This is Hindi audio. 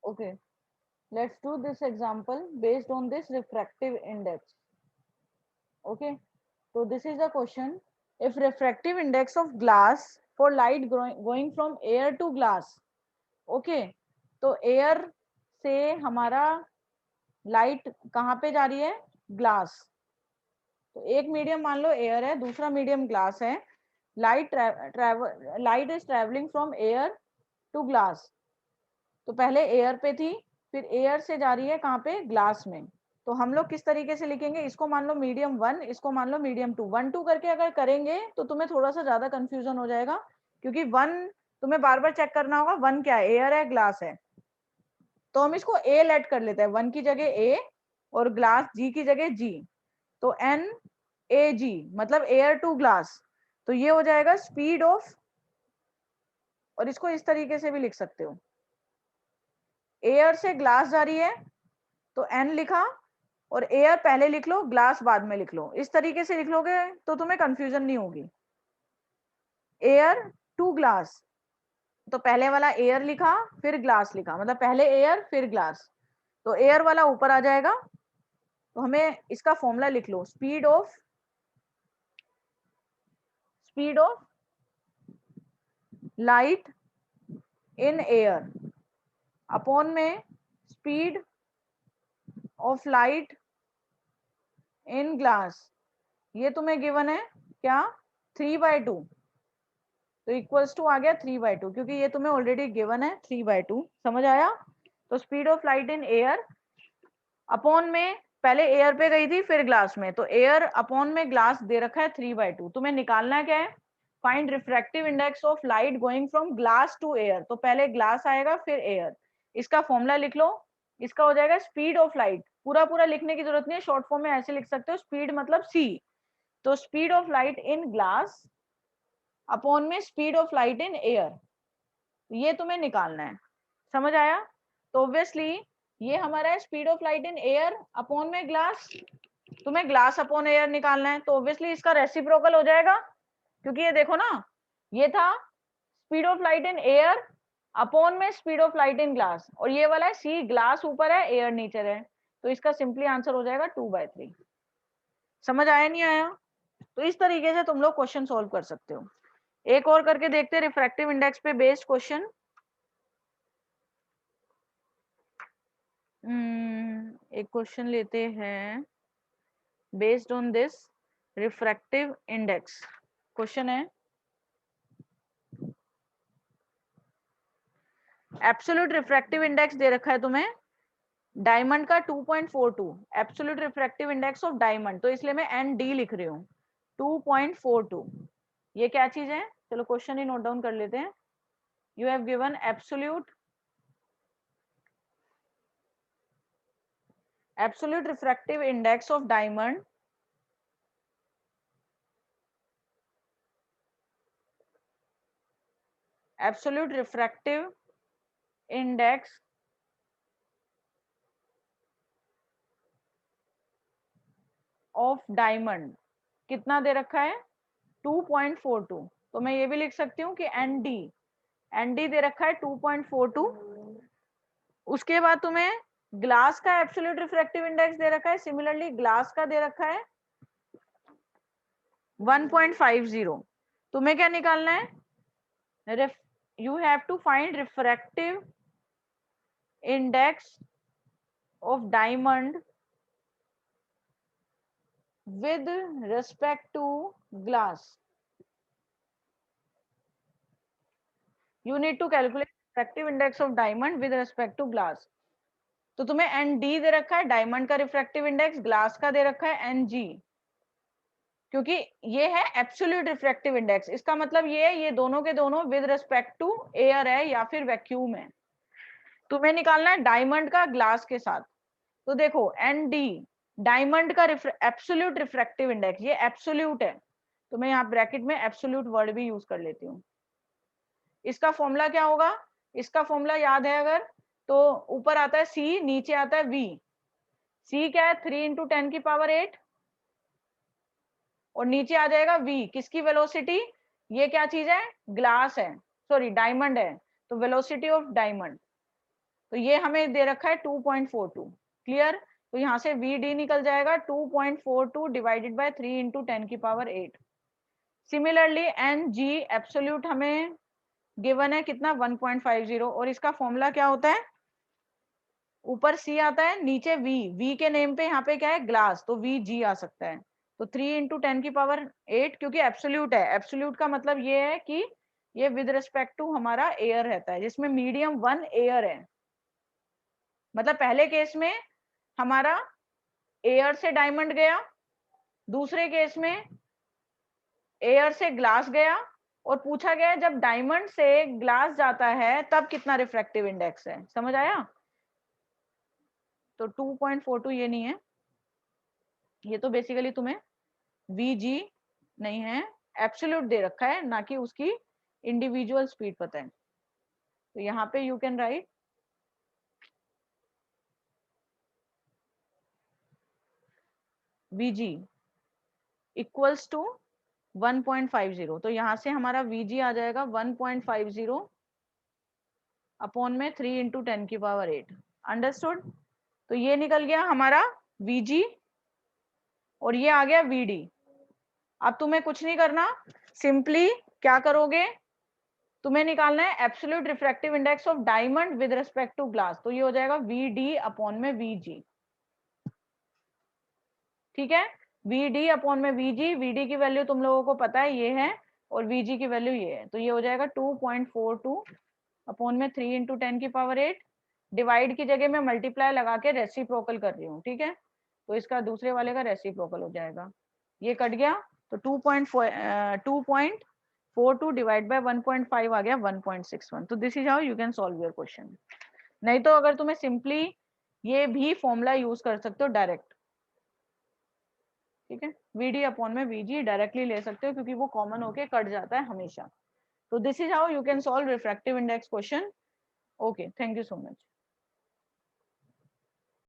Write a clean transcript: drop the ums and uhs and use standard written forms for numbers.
Okay, let's do this example based on this refractive index. Okay, so this is the question. If refractive index of glass for light going from air to glass, okay, तो एयर से हमारा लाइट कहाँ पे जा रही है? ग्लास। तो एक मीडियम मान लो एयर है, दूसरा मीडियम ग्लास है। Light is travelling from air to glass. तो पहले एयर पे थी, फिर एयर से जा रही है कहाँ पे? ग्लास में। तो हम लोग किस तरीके से लिखेंगे? इसको मान लो मीडियम 1, इसको मान लो मीडियम 2। 1 2 करके अगर करेंगे तो तुम्हें थोड़ा सा ज्यादा कंफ्यूजन हो जाएगा, क्योंकि 1 तुम्हें बार बार चेक करना होगा 1 क्या है, एयर है ग्लास है। तो हम इसको ए लेट कर लेते हैं, 1 की जगह ए और ग्लास जी की जगह जी। तो एन ए जी मतलब एयर टू ग्लास। तो ये हो जाएगा स्पीड ऑफ, और इसको इस तरीके से भी लिख सकते हो, एयर से ग्लास जा रही है तो एन लिखा, और एयर पहले लिख लो, ग्लास बाद में लिख लो। इस तरीके से लिख लोगे तो तुम्हें कंफ्यूजन नहीं होगी। एयर टू ग्लास, तो पहले वाला एयर लिखा फिर ग्लास लिखा, मतलब पहले एयर फिर ग्लास। तो एयर वाला ऊपर आ जाएगा। तो हमें इसका फॉर्मूला लिख लो, speed of light in air upon में speed of light in glass. ये तुम्हें गिवन है क्या? 3/2। तो इक्वल्स टू आ गया 3/2, क्योंकि ये तुम्हें ऑलरेडी गिवन है 3/2। समझ आया? तो speed of light in air upon में, पहले एयर पे गई थी फिर ग्लास में, तो एयर अपॉन में ग्लास दे रखा है 3/2। तुम्हें निकालना क्या है? Find refractive index of light going from glass to air. तो पहले ग्लास आएगा फिर एयर। इसका फॉर्मूला लिख लो, इसका हो जाएगा स्पीड ऑफ लाइट। पूरा पूरा लिखने की जरूरत नहीं है, शॉर्ट फॉर्म में ऐसे लिख सकते हो, स्पीड मतलब सी। तो speed of light in glass upon में speed of light in air, ये तुम्हें निकालना है। समझ आया? तो ऑब्वियसली ये हमारा है speed of light in air upon में ग्लास। तुम्हें ग्लास अपॉन एयर निकालना है, तो ऑब्वियसली इसका रेसिप्रोकल हो जाएगा, क्योंकि ये देखो ना, ये था speed of light in air upon में speed of light in glass, और ये वाला है सी, ग्लास ऊपर है एयर नीचे है। तो इसका सिंपली आंसर हो जाएगा 2/3। समझ आया नहीं आया? तो इस तरीके से तुम लोग क्वेश्चन सोल्व कर सकते हो। एक और करके देखते हैं रिफ्रैक्टिव इंडेक्स पे बेस्ड क्वेश्चन। एक क्वेश्चन लेते हैं based on this refractive index. Question है, एब्सोल्यूट रिफ्रैक्टिव इंडेक्स दे रखा है तुम्हें डायमंड का 2.42, absolute refractive index of diamond, तो इसलिए मैं एन डी लिख रही हूँ 2.42। ये क्या चीज है? चलो क्वेश्चन ही नोट डाउन कर लेते हैं। You have given absolute refractive index of diamond absolute refractive index of diamond कितना दे रखा है? 2.42। तो मैं ये भी लिख सकती हूँ कि एनडी दे रखा है 2.42। उसके बाद तुम्हें ग्लास का एब्सोल्यूट रिफ्रैक्टिव इंडेक्स दे रखा है, सिमिलरली ग्लास का दे रखा है 1.50। तुम्हें क्या निकालना है? You have to find refractive index of diamond with respect to glass. You need to calculate refractive index of diamond with respect to glass. तो तुम्हें एन डी दे रखा है डायमंड का रिफ्रैक्टिव इंडेक्स, ग्लास का दे रखा है एन जी, क्योंकि ये है एब्सोल्यूट रिफ्रैक्टिव इंडेक्स। इसका मतलब ये है ये दोनों के दोनों विद रिस्पेक्ट टू एयर है या फिर वैक्यूम है। तुम्हें निकालना है डायमंड का ग्लास के साथ। तो देखो एन डी डायमंड का एब्सोल्यूट रिफ्रैक्टिव इंडेक्स, ये एब्सोल्यूट है, तो मैं यहाँ ब्रैकेट में एब्सोल्यूट वर्ड भी यूज कर लेती हूँ। इसका फॉर्मूला क्या होगा? इसका फॉर्मूला याद है अगर, तो ऊपर आता है सी, नीचे आता है वी। सी क्या है? 3 × 10⁸, और नीचे आ जाएगा वी, किसकी वेलोसिटी? ये क्या चीज है? ग्लास है, सॉरी डायमंड है, तो वेलोसिटी ऑफ डायमंड। तो ये हमें दे रखा है 2.42, क्लियर। तो यहाँ से VD निकल जाएगा 2.42 divided by 3 into 10⁸8। Similarly NG absolute हमें गिवन है कितना 1.50, और इसका फॉर्मूला क्या होता है, ऊपर C आता है नीचे V के नेम पे यहाँ पे क्या है ग्लास, तो VG आ सकता है। तो 3 इंटू 10⁸8, क्योंकि एब्सोल्यूट है, एब्सोल्यूट का मतलब ये है कि ये विद रिस्पेक्ट टू हमारा एयर रहता है, जिसमें मीडियम 1 एयर है। मतलब पहले केस में हमारा एयर से डायमंड गया, दूसरे केस में एयर से ग्लास गया, और पूछा गया जब डायमंड से ग्लास जाता है तब कितना रिफ्रैक्टिव इंडेक्स है। समझ आया। तो 2.42 ये नहीं है, ये तो बेसिकली तुम्हें VG नहीं है, एब्सोल्यूट दे रखा है, ना कि उसकी इंडिविजुअल स्पीड पता है। तो यहाँ पे you can write VG equals to 1.50। तो यहाँ से हमारा VG आ जाएगा 1.50 अपॉन में 3 इंटू 10⁸8। अंडरस्टूड। तो ये निकल गया हमारा VG और ये आ गया VD। अब तुम्हें कुछ नहीं करना, सिंपली क्या करोगे, तुम्हें निकालना है absolute refractive index of diamond with respect to glass. तो ये हो जाएगा VD अपॉन में VG। ठीक है, VD अपॉन में VG। VD की वैल्यू तुम लोगों को पता है ये है, और VG की वैल्यू ये है। तो ये हो जाएगा 2.42 अपॉन में 3 इंटू 10⁸8। डिवाइड की जगह में मल्टीप्लाई लगा के रेसिप्रोकल कर रही हूँ, ठीक है। तो इसका दूसरे वाले का रेसिप्रोकल हो जाएगा, ये कट गया। तो 2.42 डिवाइड बाय 1.5 आ गया 1.61। तो this is how you can solve your question. नहीं तो अगर तुम्हें सिंपली ये भी फॉर्मूला यूज कर सकते हो डायरेक्ट, ठीक है। VD अपॉन में VG डायरेक्टली ले सकते हो, क्योंकि वो कॉमन होके कट जाता है हमेशा। तो this is how you can solve refractive index question. Okay, thank you so much.